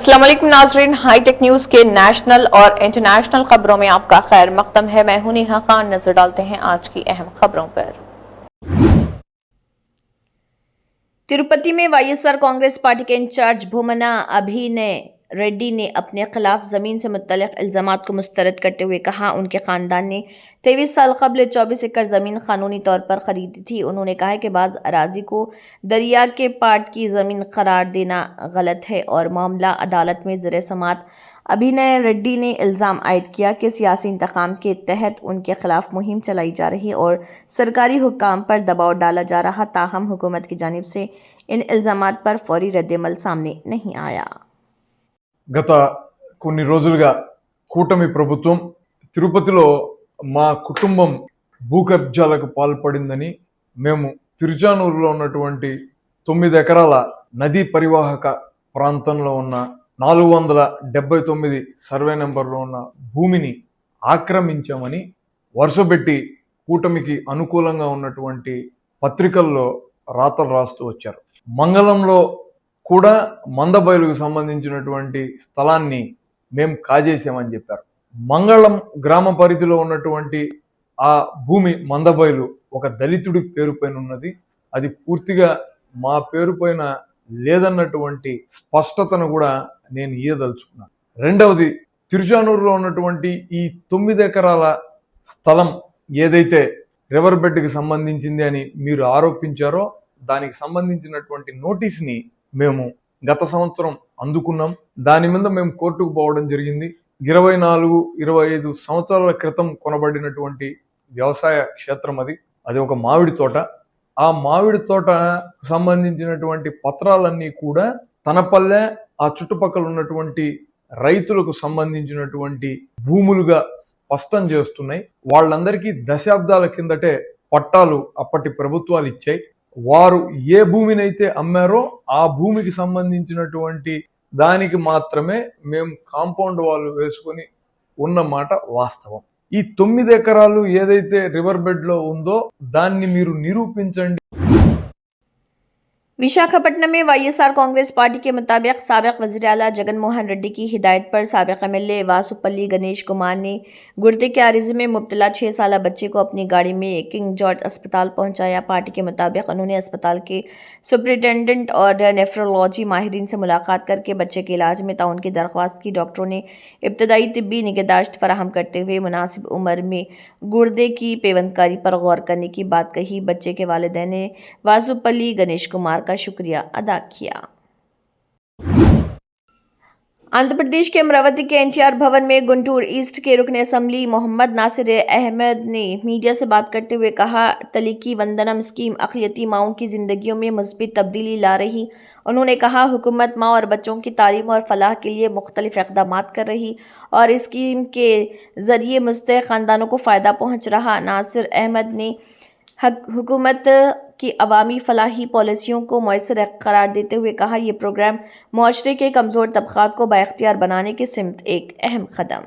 अस्सलाम वालेकुम नाज़रीन, हाईटेक न्यूज के नेशनल और इंटरनेशनल खबरों में आपका खैर मकदम है। मैं हूं नेहा खान। नजर डालते हैं आज की अहम खबरों पर। तिरुपति में वाईएसआर कांग्रेस पार्टी के इंचार्ज भूमना अभिनय रेड्डी ने अपने खिलाफ जमीन से मुत्तल्लिक इल्जामात को मुस्तरद करते हुए कहा उनके खानदान ने 23 साल कबल 24 एकड़ जमीन कानूनी तौर पर खरीदी थी। उन्होंने कहा कि बाज़ अराजी को दरिया के पाट की जमीन करार देना गलत है और मामला अदालत में ज़ेर समात। अभिनय रेड्डी ने इल्ज़ाम आयद किया कि सियासी इंतकाम के तहत उनके खिलाफ मुहिम चलाई जा रही और सरकारी हुक्काम पर दबाव डाला जा रहा, ताहम हुकूमत की जानिब से इन इल्ज़ामात पर फौरी रद्दअमल सामने नहीं आया। గత కొన్ని రోజులుగా కూటమి ప్రభుత్వం తిరుపతిలో మా కుటుంబం భూ కబ్జాలకు పాల్పడిందని మేము తిరుచానూరులో ఉన్నటువంటి 9 ఎకరాల నదీ పరివాహక ప్రాంతంలో ఉన్న 479 సర్వే నెంబర్లో ఉన్న భూమిని ఆక్రమించామని వరుసపెట్టి కూటమికి అనుకూలంగా ఉన్నటువంటి పత్రికల్లో రాతలు రాస్తూ వచ్చారు. మంగళంలో కూడా మందబయలుకు సంబంధించినటువంటి స్థలాన్ని మేము కాజేసామని చెప్పారు. మంగళం గ్రామ పరిధిలో ఉన్నటువంటి ఆ భూమి మందబయలు ఒక దళితుడి పేరు పైన ఉన్నది. అది పూర్తిగా మా పేరు పైన లేదన్నటువంటి స్పష్టతను కూడా నేను ఇయ్యదలుచుకున్నాను. రెండవది, తిరుచానూరులో ఉన్నటువంటి ఈ 9 ఎకరాల స్థలం ఏదైతే రివర్ బెడ్కి సంబంధించింది అని మీరు ఆరోపించారో దానికి సంబంధించినటువంటి నోటీస్ని మేము గత సంవత్సరం అందుకున్నాం. దాని మీద మేము కోర్టుకు పోవడం జరిగింది. 24-25 సంవత్సరాల క్రితం కొనబడినటువంటి వ్యవసాయ క్షేత్రం అది ఒక మామిడి తోట. ఆ మామిడి తోట సంబంధించినటువంటి పత్రాలన్నీ కూడా తనపల్లె ఆ చుట్టుపక్కల ఉన్నటువంటి రైతులకు సంబంధించినటువంటి భూములుగా స్పష్టం చేస్తున్నాయి. వాళ్ళందరికీ దశాబ్దాల కిందటే పట్టాలు అప్పటి ప్రభుత్వాలు ఇచ్చాయి. వారు ఏ భూమినైతే అమ్మారో ఆ భూమికి సంబంధించినటువంటి దానికి మాత్రమే మేము కాంపౌండ్ వాల్ వేసుకొని ఉన్నమాట వాస్తవం. ఈ 9 ఎకరాలు ఏదైతే రివర్ బెడ్ లో ఉందో దాన్ని మీరు నిరూపించండి. विशाखापट्टनम में वाईएसआर कांग्रेस पार्टी के मुताबिक साबिक वज़ीर आला जगन मोहन रेड्डी की हिदायत पर साबिक एमएलए वासुपल्ली गणेश कुमार ने गुर्दे के आरिज़े में मुब्तला 6 साल बच्चे को अपनी गाड़ी में किंग जॉर्ज अस्पताल पहुंचाया। पार्टी के मुताबिक उन्होंने अस्पताल के सुपरिटेंडेंट और नेफ्रोलॉजी माहिरीन से मुलाकात करके बच्चे के इलाज में ताउन की दरख्वास्त की। डॉक्टरों ने इब्तदाई तिब्बी निगहदाश्त फराहम करते हुए मुनासिब उम्र में गुर्दे की पेवंदकारी पर गौर करने की बात कही। बच्चे के वालिदैन ने वासुपल्ली गणेश कुमार का शुक्रिया अदा किया। आंध्र प्रदेश के अमरावती के एनटीआर भवन में गुंटूर ईस्ट के रुकन असम्बली मोहम्मद नासिर अहमद ने मीडिया से बात करते हुए कहा, तलीकी वंदनम स्कीम अक़लियती माओं की ज़िंदगियों में मुस्बित तब्दीली ला रही। उन्होंने कहा, हुकूमत माँ और बच्चों की तालीम और फलाह के लिए मुख्तलिफ इक़दामात कर रही और इस स्कीम के ज़रिए मुस्तहिक़ ख़ानदानों को फ़ायदा पहुँच रहा। नासिर अहमद ने हुकूमत की अवामी फलाही पॉलिसियों को मौसर करार देते हुए कहा, यह प्रोग्राम मुआशरे के कमज़ोर तबक़ात को बाइख्तियार बनाने की सिमत एक अहम कदम।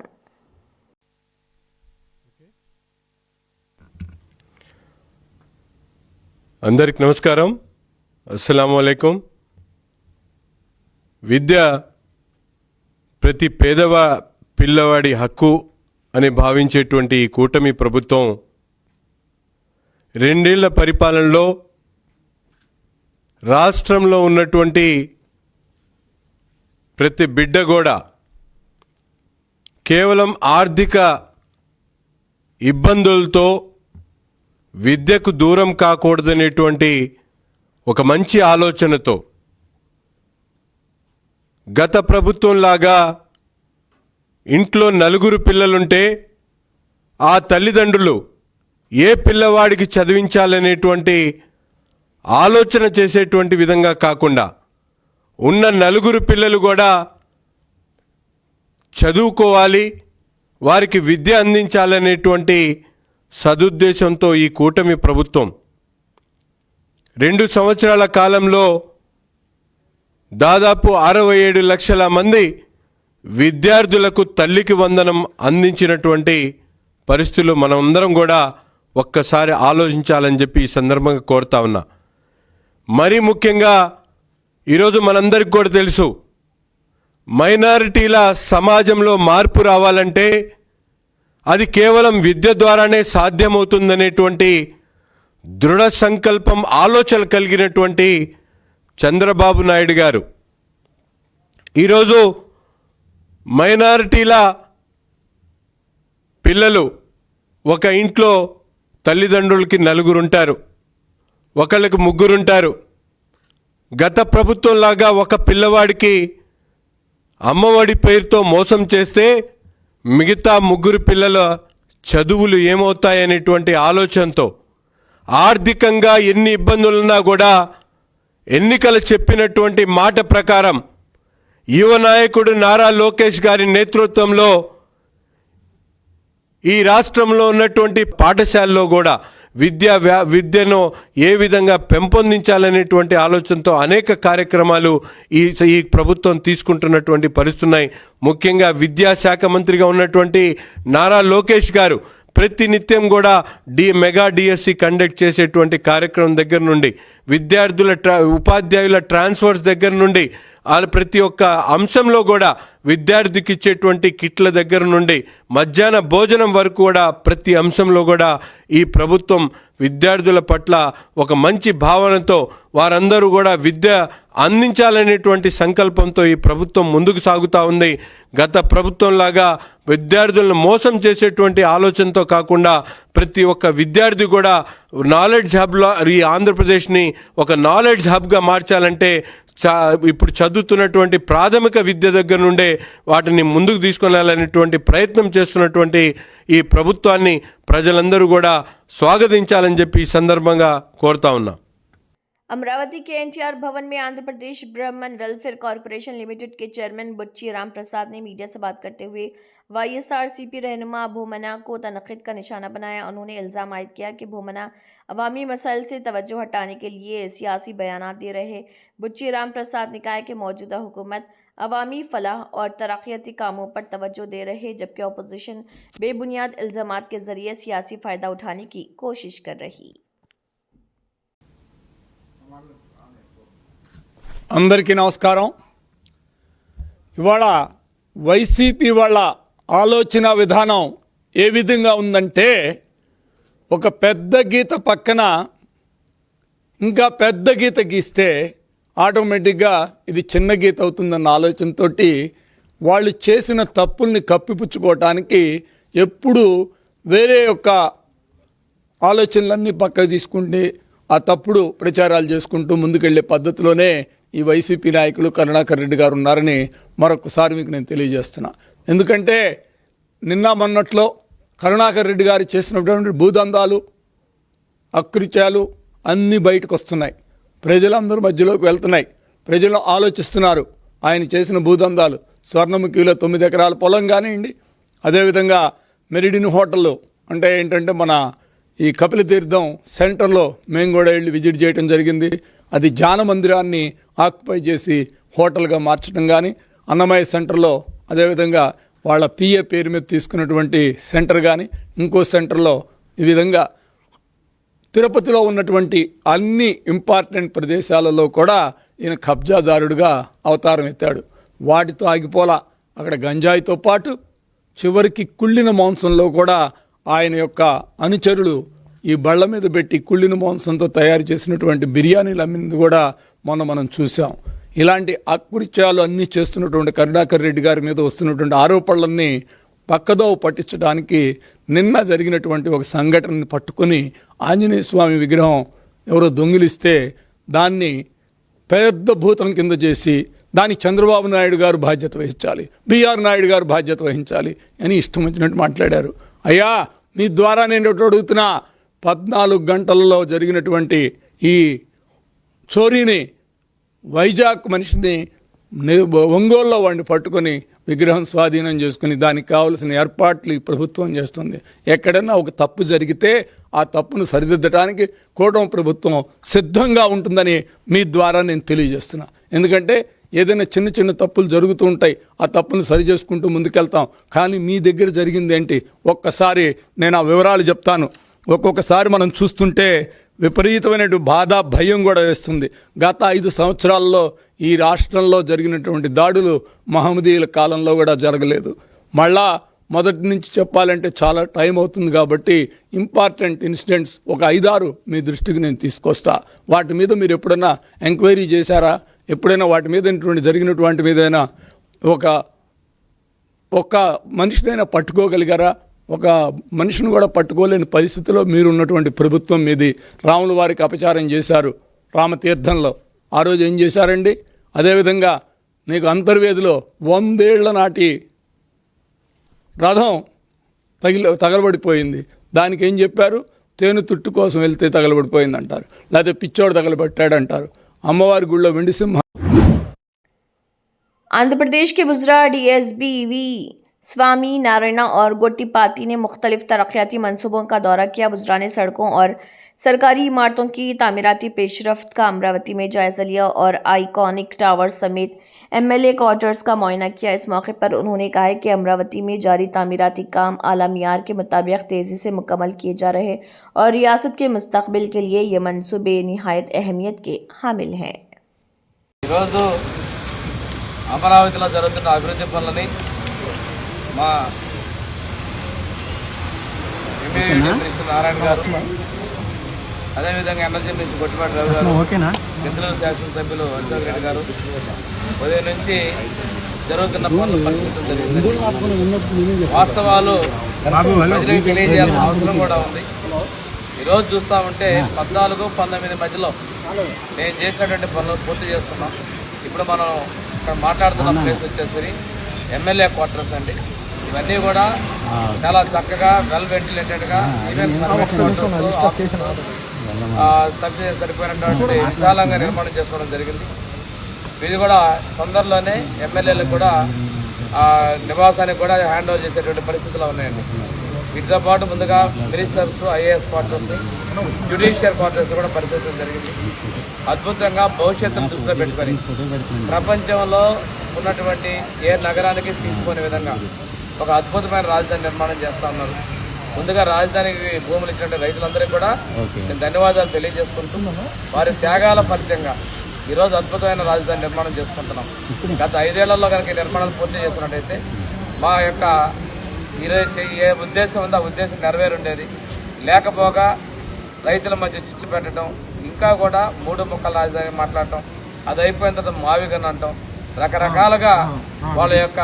అందరికి నమస్కారం, అస్సలాము అలైకుం. విద్య ప్రతి పేదవా పిల్లవాడి హక్కు అని భావించేటువంటి ఈ కూటమి ప్రభుత్వం 2 ఏళ్ల పరిపాలనలో రాష్ట్రంలో ఉన్నటువంటి ప్రతి బిడ్డ కూడా కేవలం ఆర్థిక ఇబ్బందులతో విద్యకు దూరం కాకూడదనేటువంటి ఒక మంచి ఆలోచనతో గత ప్రభుత్వంలాగా ఇంట్లో 4 పిల్లలుంటే ఆ తల్లిదండ్రులు ఏ పిల్లవాడికి చదివించాలనేటువంటి ఆలోచన చేసేటువంటి విధంగా కాకుండా ఉన్న 4 పిల్లలు కూడా చదువుకోవాలి, వారికి విద్య అందించాలనేటువంటి సదుద్దేశంతో ఈ కూటమి ప్రభుత్వం 2 సంవత్సరాల కాలంలో దాదాపు 67 లక్షల మంది విద్యార్థులకు తల్లికి వందనం అందించినటువంటి పరిస్థితులు మనమందరం కూడా ఒక్కసారి ఆలోచించాలని చెప్పి ఈ సందర్భంగా కోరుతా ఉన్నా. మరీ ముఖ్యంగా ఈరోజు మనందరికీ కూడా తెలుసు, మైనారిటీల సమాజంలో మార్పు రావాలంటే అది కేవలం విద్య ద్వారానే సాధ్యమవుతుందనేటువంటి దృఢ సంకల్పం ఆలోచన కలిగినటువంటి చంద్రబాబు నాయుడు గారు ఈరోజు మైనారిటీల పిల్లలు ఒక ఇంట్లో తల్లిదండ్రులకి 4 ఉంటారు, ఒకళ్ళకి 3 ఉంటారు. గత ప్రభుత్వంలాగా ఒక పిల్లవాడికి అమ్మఒడి పేరుతో మోసం చేస్తే మిగతా 3 పిల్లల చదువులు ఏమవుతాయనేటువంటి ఆలోచనతో ఆర్థికంగా ఎన్ని ఇబ్బందులున్నా కూడా ఎన్నికలు చెప్పినటువంటి మాట ప్రకారం యువ నాయకుడు నారా లోకేష్ గారి నేతృత్వంలో ఈ రాష్ట్రంలో ఉన్నటువంటి పాఠశాలలో కూడా విద్యను ఏ విధంగా పెంపొందించాలనేటువంటి ఆలోచనతో అనేక కార్యక్రమాలు ఈ ప్రభుత్వం తీసుకుంటున్నటువంటి పరిస్థితున్నాయి. ముఖ్యంగా విద్యాశాఖ మంత్రిగా ఉన్నటువంటి నారా లోకేష్ గారు ప్రతినిత్యం కూడా మెగా డిఎస్సి కండక్ట్ చేసేటువంటి కార్యక్రమం దగ్గర నుండి విద్యార్థుల ఉపాధ్యాయుల ట్రాన్స్ఫర్స్ దగ్గర నుండి ప్రతి ఒక్క అంశంలో కూడా విద్యార్థికి ఇచ్చేటువంటి కిట్ల దగ్గర నుండి మధ్యాహ్న భోజనం వరకు కూడా ప్రతి అంశంలో కూడా ఈ ప్రభుత్వం విద్యార్థుల పట్ల ఒక మంచి భావనతో వారందరూ కూడా విద్య అందించాలనేటువంటి సంకల్పంతో ఈ ప్రభుత్వం ముందుకు సాగుతూ ఉంది. గత ప్రభుత్వంలాగా విద్యార్థులను మోసం చేసేటువంటి ఆలోచనతో కాకుండా ప్రతి ఒక్క విద్యార్థి కూడా నాలెడ్జ్ హబ్లో ఈ ఆంధ్రప్రదేశ్ని ఒక నాలెడ్జ్ హబ్గా మార్చాలంటే ఇప్పుడు చదువుతున్నటువంటి ప్రాథమిక విద్య దగ్గర నుండే వాటిని ముందుకు తీసుకెళ్లాలనేటువంటి ప్రయత్నం చేస్తున్నటువంటి ఈ ప్రభుత్వాన్ని ప్రజలందరూ కూడా స్వాగతించాలని చెప్పి ఈ సందర్భంగా కోరుతా ఉన్నాం. अमरावती के एनटीआर भवन में आंध्र प्रदेश ब्राह्मण वेलफेयर कॉरपोरेशन लिमिटेड के चेयरमैन बुच्ची राम प्रसाद ने मीडिया से बात करते हुए वाईएसआरसीपी रहनुमा भूमना को तनकीद का निशाना बनाया. उन्होंने इल्ज़ाम आयद किया कि भूमना अवामी मसाइल से तवज्जो हटाने के लिए सियासी बयानात दे रहे. बुच्ची राम प्रसाद ने कहा कि मौजूदा हुकूमत अवामी फलाह और तरक्याती कामों पर तवज्जो दे रहे, जबकि अपोजिशन बेबुनियाद इल्ज़ामात के जरिए सियासी फ़ायदा उठाने की कोशिश कर रही. అందరికీ నమస్కారం. ఇవాళ వైసీపీ వాళ్ళ ఆలోచన విధానం ఏ విధంగా ఉందంటే ఒక పెద్ద గీత పక్కన ఇంకా పెద్ద గీత గీస్తే ఆటోమేటిక్గా ఇది చిన్న గీత అవుతుందన్న ఆలోచనతో వాళ్ళు చేసిన తప్పుల్ని కప్పిపుచ్చుకోవటానికి ఎప్పుడు వేరే యొక్క ఆలోచనలన్నీ పక్కకు తీసుకుంటే ఆ తప్పుడు ప్రచారాలు చేసుకుంటూ ముందుకెళ్లే పద్ధతిలోనే ఈ వైసీపీ నాయకులు కరుణాకర్ రెడ్డి గారు ఉన్నారని మరొకసారి మీకు నేను తెలియజేస్తున్నా. ఎందుకంటే నిన్న మొన్నట్లో కరుణాకర్ రెడ్డి గారు చేసినటువంటి భూదందాలు అకృత్యాలు అన్నీ బయటకు వస్తున్నాయి, ప్రజలందరూ మధ్యలోకి వెళ్తున్నాయి, ప్రజలు ఆలోచిస్తున్నారు. ఆయన చేసిన భూదందాలు స్వర్ణముఖిలో 9 ఎకరాల పొలం కానివ్వండి, అదేవిధంగా మెరిడిన్ హోటల్లో అంటే ఏంటంటే మన ఈ కపిల తీర్థం సెంటర్లో మేము కూడా వెళ్ళి విజిట్ చేయడం జరిగింది. అది ధ్యాన మందిరాన్ని ఆక్యుపై చేసి హోటల్గా మార్చడం కానీ, అన్నమయ్య సెంటర్లో అదేవిధంగా వాళ్ళ పిఏ పేరు మీద తీసుకున్నటువంటి సెంటర్ కానీ, ఇంకో సెంటర్లో ఈ విధంగా తిరుపతిలో ఉన్నటువంటి అన్ని ఇంపార్టెంట్ ప్రదేశాలలో కూడా ఈయన కబ్జాదారుడిగా అవతారం ఎత్తాడు. వాటితో ఆగిపోలా, అక్కడ గంజాయితో పాటు చివరికి కుళ్ళిన మాంసంలో కూడా ఆయన యొక్క అనుచరులు ఈ బళ్ళ మీద పెట్టి కుళ్ళిన మాంసంతో తయారు చేసినటువంటి బిర్యానీలు అమ్మింది కూడా మనం చూసాం. ఇలాంటి అకృత్యాలు అన్నీ చేస్తున్నటువంటి కరుణాకర్ రెడ్డి గారి మీద వస్తున్నటువంటి ఆరోపణలన్నీ పక్కదోవ పట్టించడానికి నిన్న జరిగినటువంటి ఒక సంఘటనని పట్టుకొని ఆంజనేయ స్వామి విగ్రహం ఎవరో దొంగిలిస్తే దాన్ని పెద్ద భూతం కింద చేసి దానికి చంద్రబాబు నాయుడు గారు బాధ్యత వహించాలి, బిఆర్ నాయుడు గారు బాధ్యత వహించాలి అని ఇష్టం వచ్చినట్టు మాట్లాడారు. అయ్యా, మీ ద్వారా నేను అడుగుతున్నా, 14 గంటలలో జరిగినటువంటి ఈ చోరీని వైజాగ్ మనిషిని ఒంగోలులో వాడిని పట్టుకొని విగ్రహం స్వాధీనం చేసుకుని దానికి కావలసిన ఏర్పాట్లు ఈ ప్రభుత్వం చేస్తుంది. ఎక్కడైనా ఒక తప్పు జరిగితే ఆ తప్పును సరిదిద్దడానికి కూటమి ప్రభుత్వం సిద్ధంగా ఉంటుందని మీ ద్వారా నేను తెలియజేస్తున్నా. ఎందుకంటే ఏదైనా చిన్న చిన్న తప్పులు జరుగుతూ ఉంటాయి, ఆ తప్పులు సరి చేసుకుంటూ ముందుకెళ్తాం. కానీ మీ దగ్గర జరిగింది ఏంటి? ఒక్కసారి నేను ఆ వివరాలు చెప్తాను. ఒక్కొక్కసారి మనం చూస్తుంటే విపరీతమైన బాధ భయం కూడా వేస్తుంది. గత 5 సంవత్సరాల్లో ఈ రాష్ట్రంలో జరిగినటువంటి దాడులు మహమ్మదీయుల కాలంలో కూడా జరగలేదు. మళ్ళా మొదటి నుంచి చెప్పాలంటే చాలా టైం అవుతుంది కాబట్టి ఇంపార్టెంట్ ఇన్సిడెంట్స్ ఒక 5-6 మీ దృష్టికి నేను తీసుకొస్తా. వాటి మీద మీరు ఎప్పుడైనా ఎంక్వైరీ చేశారా? ఎప్పుడైనా వాటి మీద జరిగినటువంటి మీదైనా ఒక మనిషినైనా పట్టుకోగలిగారా? ఒక మనిషిని కూడా పట్టుకోలేని పరిస్థితిలో మీరు ఉన్నటువంటి ప్రభుత్వం మీది. రాముల వారికి అపచారం చేశారు రామతీర్థంలో. ఆ రోజు ఏం చేశారండి? అదేవిధంగా నీకు అంతర్వేదిలో 100 ఏళ్ల నాటి రథం తగలబడిపోయింది. దానికి ఏం చెప్పారు? తేనె తుట్టు కోసం వెళ్తే తగలబడిపోయింది అంటారు, లేకపోతే పిచ్చోడు తగలబెట్టాడంటారు. అమ్మవారి గుళ్ళో వెండి సింహం. आंध्र प्रदेश के वुज़रा DSB वी स्वामी नारायणा और गोट्टीपाती ने मुख्तलिफ तरक्याती मंसूबों का दौरा किया। वुज़रा ने सड़कों और सरकारी इमारतों की तामीराती पेशरफ्त का अमरावती में जायजा लिया और आइकॉनिक टावर्स समेत MLA क्वार्टर्स का मुआयना किया। इस मौके पर उन्होंने कहा है कि अमरावती में जारी तामीराती काम आला मियार के मुताबिक तेज़ी से मुकम्मल किए जा रहे और रियासत के मुस्तकबिल के लिए ये मनसूबे निहायत अहमियत के हामिल हैं। అమరావతిలో జరుగుతున్న అభివృద్ధి పనులని మా ఎంపీ నారాయణ గారు, అదేవిధంగా ఎమ్మెల్సీ నుంచి గొట్టిపాటి రవి గారు, మిత్రుల శాసనసభ్యులు అశోక్ రెడ్డి గారు ఉదయం నుంచి జరుగుతున్న పనులు పరిస్థితులు జరిగింది. వాస్తవాలు ప్రజలకు తెలియజేయాల్సిన అవసరం కూడా ఉంది. ఈరోజు చూస్తూ ఉంటే 14-19 మధ్యలో నేను చేసినటువంటి పనులు పూర్తి చేస్తున్నాం. ఇప్పుడు మనం ఇక్కడ మాట్లాడుతున్న ప్లేస్ వచ్చేసరి MLA క్వార్టర్స్ అండి. ఇవన్నీ కూడా చాలా చక్కగా వెల్ వెంటిలేటెడ్గా ఈవెన్ సరిపోయినటువంటి విశాలంగా నిర్మాణం చేసుకోవడం జరిగింది. ఇది కూడా తొందరలోనే ఎమ్మెల్యేలకు కూడా నివాసానికి కూడా హ్యాండ్ ఓవర్ చేసేటువంటి పరిస్థితులు ఉన్నాయండి. వీటితో పాటు ముందుగా ministers, IAS quarters, judicial quarters కూడా పరిస్థితులు జరిగింది. అద్భుతంగా భవిష్యత్తును దృష్టిలో పెట్టుకొని ప్రపంచంలో ఉన్నటువంటి ఏ నగరానికి తీసుకునే విధంగా ఒక అద్భుతమైన రాజధాని నిర్మాణం చేస్తా ఉన్నారు. ముందుగా రాజధానికి భూములు ఇచ్చినటువంటి రైతులందరికీ కూడా నేను ధన్యవాదాలు తెలియజేసుకుంటూ వారి త్యాగాల ఫలితంగా ఈరోజు అద్భుతమైన రాజధాని నిర్మాణం చేసుకుంటున్నాం. గత 5 ఏళ్లలో కనుక ఈ నిర్మాణాలు పూర్తి చేస్తున్నట్టయితే మా యొక్క ఈరోజు ఏ ఉద్దేశం ఉందో ఆ ఉద్దేశం నెరవేరుండేది. లేకపోగా రైతుల మధ్య చిచ్చు పెట్టడం, ఇంకా కూడా 3 ముక్కల రాజధాని మాట్లాడటం, అది అయిపోయిన తర్వాత మావిగన్ అంటాం, రకరకాలుగా వాళ్ళ యొక్క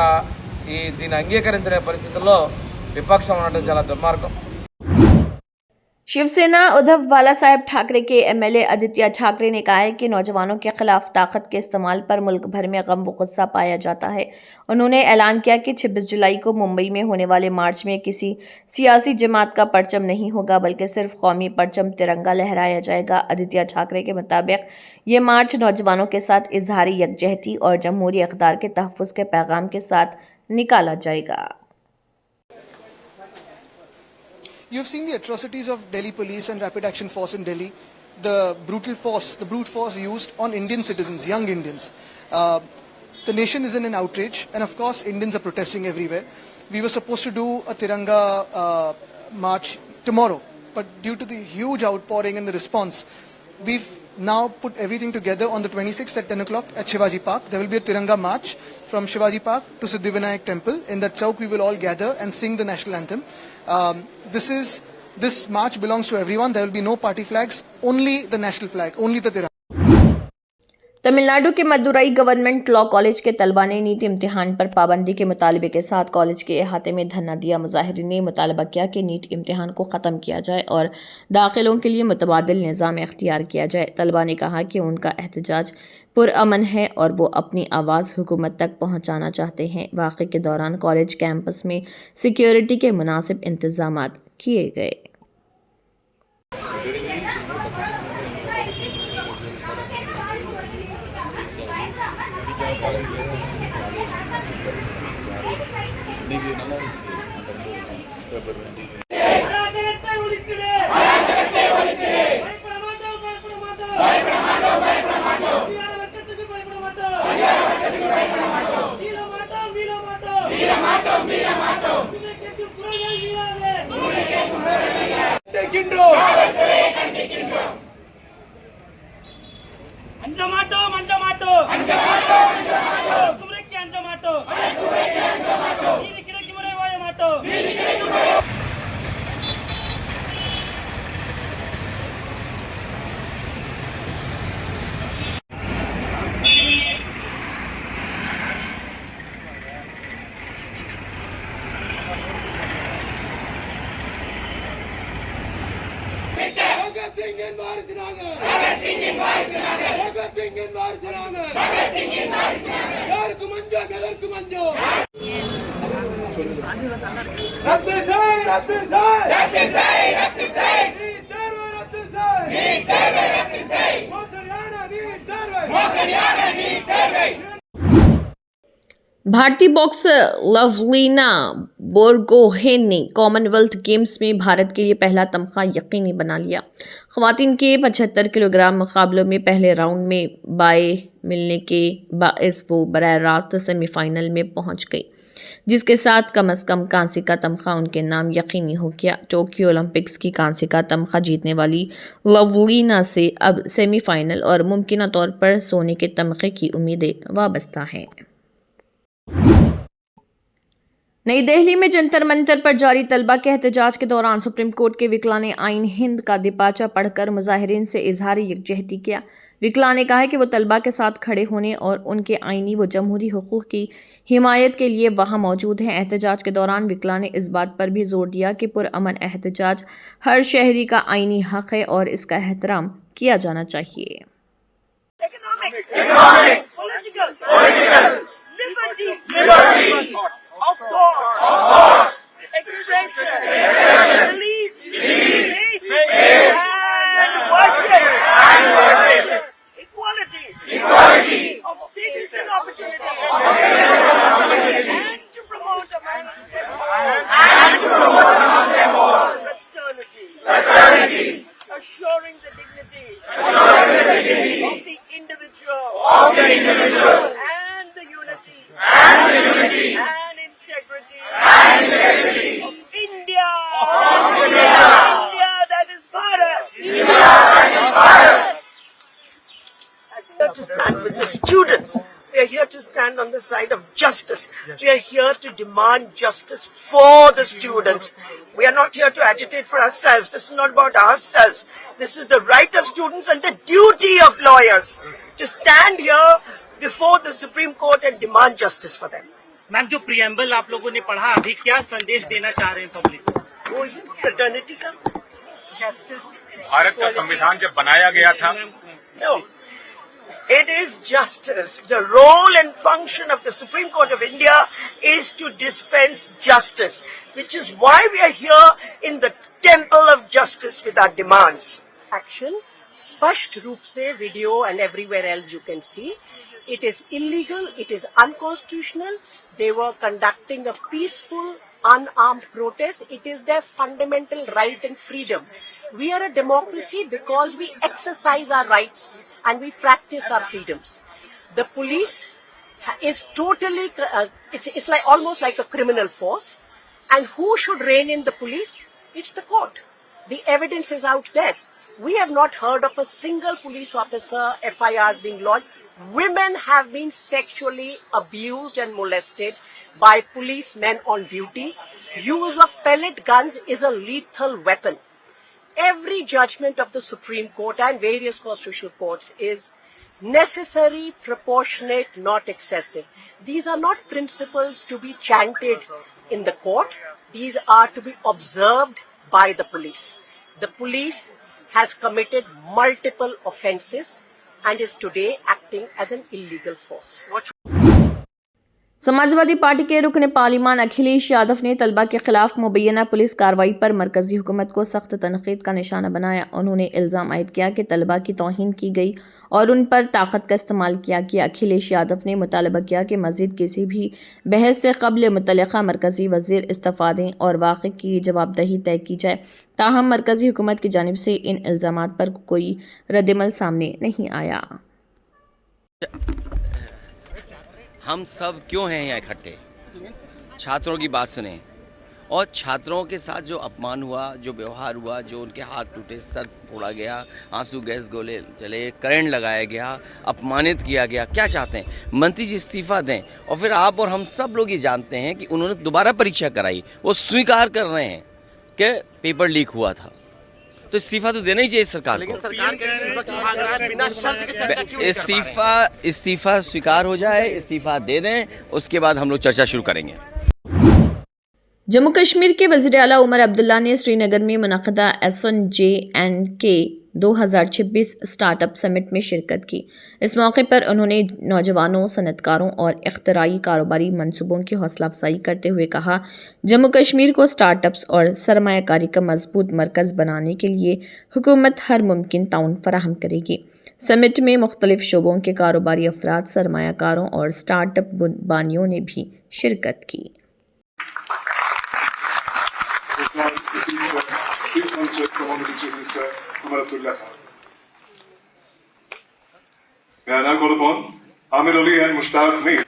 దీన్ని అంగీకరించే పరిస్థితుల్లో విపక్షం ఉండటం చాలా దుర్మార్గం. शिवसेना उद्धव बाला साहेब ठाकरे के MLA आदित्य ठाकरे ने कहा है कि नौजवानों के खिलाफ ताकत के इस्तेमाल पर मुल्क भर में गम व गुस्सा पाया जाता है। उन्होंने ऐलान किया कि 26 जुलाई को मुंबई में होने वाले मार्च में किसी सियासी जमात का परचम नहीं होगा, बल्कि सिर्फ कौमी परचम तिरंगा लहराया जाएगा। आदित्य ठाकरे के मुताबिक ये मार्च नौजवानों के साथ इजहारी यकजहती और जमहूरी इक़्तिदार के तहफ़्फ़ुज़ के पैगाम के साथ निकाला जाएगा। You have seen the atrocities of Delhi police and Rapid Action Force in Delhi, the brute force used on Indian citizens, young Indians. The nation is in an outrage, and of course Indians are protesting everywhere. We were supposed to do a Tiranga march tomorrow, but due to the huge outpouring and the response, we've now put everything together on the 26th at 10 o'clock at Shivaji Park. There will be a Tiranga march from Shivaji Park to Siddhivinayak Temple. In that chowk we will all gather and sing the national anthem. This march belongs to everyone. There will be no party flags, only the national flag, only the Tiranga. Tamil Nadu के Madurai government law college के तलबा ने NEET इम्तिहान पर पाबंदी के मुतालबे के साथ कॉलेज के अहाते में धरना दिया। मुजाहिरीन ने मुतालबा किया कि नीट इम्तिहान को ख़त्म किया जाए और दाखिलों के लिए मुतबादिल निज़ाम इख्तियार किया जाए। तलबा ने कहा कि उनका एहतजाज पुरअमन है और वो अपनी आवाज़ हुकूमत तक पहुँचाना चाहते हैं। वाक़े के दौरान कॉलेज कैंपस में सिक्योरिटी के मुनासिब इंतज़ाम किए गए। भारतीय बॉक्सर लवलीना बोरगोहेन ने कॉमनवेल्थ गेम्स में भारत के लिए पहला तमगा यकीनी बना लिया। ख़वातीन के 75 किलोग्राम मुकाबलों में पहले राउंड में बाय मिलने के बायस वो बराह रास्त सेमीफाइनल में पहुंच गई, जिसके साथ कम से कम कांसे का तमगा उनके नाम यकीनी हो गया। टोक्यो ओलंपिक्स की कांसे का तमगा जीतने वाली लवलीना से अब सेमीफाइनल और मुमकिन तौर पर सोने के तमगे की उम्मीदें वाबस्ता हैं। नई दिल्ली में जंतर मंतर पर जारी तलबा के एहतजाज के दौरान सुप्रीम कोर्ट के विकला ने आइन हिंद का दिपाचा पढ़कर मुजाहिरीन से इजहार यकजहती किया। विकला ने कहा कि वो तलबा के साथ खड़े होने और उनके आइनी व जमहूरी हुकूक की हिमायत के लिए वहां मौजूद हैं। एहतजाज के दौरान विकला ने इस बात पर भी जोर दिया कि पुरअमन एहतजाज हर शहरी का आइनी हक है और इसका एहतराम किया जाना चाहिए। Of thought, expression, belief, faith, and worship, equality, of status and opportunity, and to promote among them all, fraternity, assuring the dignity of the individual, and the unity and integrity of India, that is Bharat. We are here to stand with the students. We are here to stand on the side of justice. We are here to demand justice for the students. We are not here to agitate for ourselves. This is not about ourselves. This is the right of students and the duty of lawyers to stand here before the Supreme Court and demand justice for them. Ma'am, जो preamble आप लोगों ने पढ़ा, अभी क्या संदेश देना चाह रहे हैं पब्लिक को? वो फ्रेटर्निटी का, जस्टिस। भारत का संविधान जब बनाया गया था, no, it is justice. The role and function of the Supreme Court of India is to dispense justice, which is why we are here in the temple of justice with our demands. Action, स्पष्ट रूप से video and everywhere else you can see. It is illegal, it is unconstitutional. They were conducting a peaceful, unarmed protest. It is their fundamental right and freedom. We are a democracy because we exercise our rights and we practice our freedoms. The police is totally, it's like almost like a criminal force. And who should rein in the police? It's the court. The evidence is out there. We have not heard of a single police officer FIRs being lodged. Women have been sexually abused and molested by policemen on duty. Use of pellet guns is a lethal weapon. Every judgment of the Supreme Court and various constitutional courts is necessary, proportionate, not excessive. These are not principles to be chanted in the court. These are to be observed by the police. The police has committed multiple offences and is today acting as an illegal force. Samajwadi party के रुकन parliament Akhilesh Yadav ने तलबा के खिलाफ मुबैना police कार्रवाई पर मरकजी हुकूमत को सख्त तनकीद का निशाना बनाया। उन्होंने इल्ज़ाम आयद किया कि तलबा की तौहीन की गई और उन पर ताकत का इस्तेमाल किया गया। अखिलेश यादव ने मुतालबा किया कि मज़ीद किसी भी बहस से कबल मुतल्लिक़ा मरकजी वज़ीर इस्तीफ़ा दें और वाक़ई की जवाबदेही तय की जाए। ताहम मरकजी हुकूमत की जानिब से इन इल्ज़ामात पर कोई रद्दमल सामने नहीं आया। हम सब क्यों हैं यहाँ इकट्ठे? छात्रों की बात सुने। और छात्रों के साथ जो अपमान हुआ, जो व्यवहार हुआ, जो उनके हाथ टूटे, सर फोड़ा गया, आंसू गैस गोले चले, करंट लगाया गया, अपमानित किया गया, क्या चाहते हैं? मंत्री जी इस्तीफा दें। और फिर आप और हम सब लोग ये जानते हैं कि उन्होंने दोबारा परीक्षा कराई, वो स्वीकार कर रहे हैं कि पेपर लीक हुआ था, तो इस्तीफा तो देना ही चाहिए सरकार को। इस्तीफा स्वीकार हो जाए, इस्तीफा दे दें, उसके बाद हम लोग चर्चा शुरू करेंगे। जम्मू कश्मीर के वज़ीर आला उमर अब्दुल्ला ने श्रीनगर में मुनक़दा SNJNK 2026 स्टार्टअप समिट में शिरकत की। इस मौके पर उन्होंने नौजवानों, सनतकारों और इख्तराई कारोबारी मंसूबों की हौसला अफजाई करते हुए कहा, जम्मू कश्मीर को स्टार्टअप्स और सरमायाकारी का मजबूत मरकज़ बनाने के लिए हुकूमत हर मुमकिन ताउन फराहम करेगी। समिट में मुख्तलिफ शोबों के कारोबारी अफराद, सरमायाकारों और स्टार्टअप बानियों ने भी शिरकत की। May I now call upon Amir Ali and Mushtaq Mir.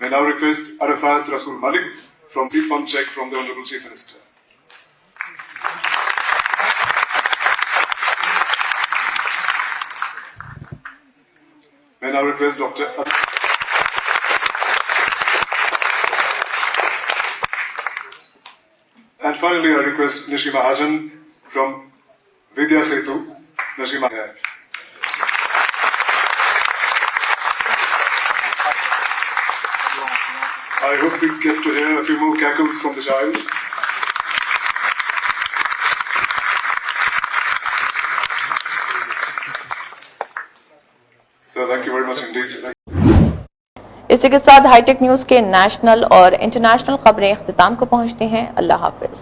May I now request Arafat Rasul Malik from Seat Fund Check from the Honorable Chief Minister. May I now request Dr. And finally, I request Nishi Mahajan from Vidya Setu. Nishi Mahajan. I hope we get to hear a few more cackles from the child. So thank you very much indeed. इसी के साथ hi tech news के national और international खबरें इख्तिताम को पहुंचती हैं। अल्लाह हाफिज।